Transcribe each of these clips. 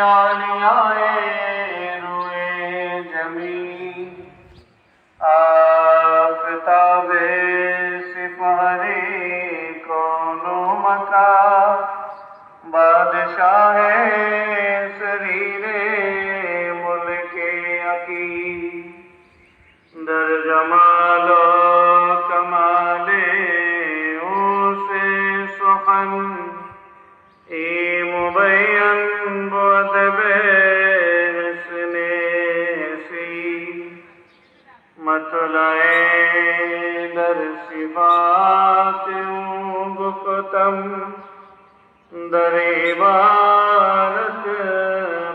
आलियाए रुए जमी आफताबे सिफारी कौनो मका बादशाह शरीरे मुल्के अकी दर जमालो कमाले उसे सुखन ए मुबैयन बुअदबे हस्ने सी मतलाए दर सिफात गुफ्तम दर इबारत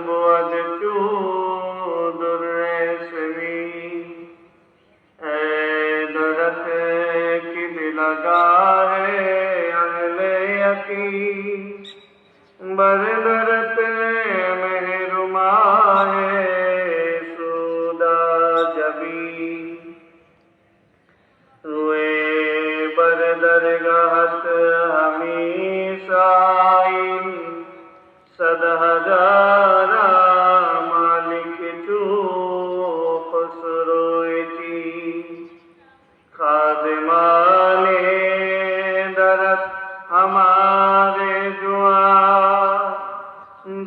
बुअद चूदुर रेशमी ए दरत की बिलगाहे अहले यकी बरदरत मेहरुमाए सूदा जबी रुए बरदरगाहत हमीसाइन सद हजारा मालिक चू खुसरोती खादिमाने दरत हमारे जुआ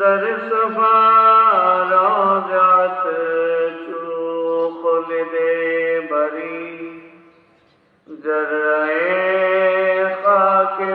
दर सफारो जात चू खुल दे बरी जर्रे खाके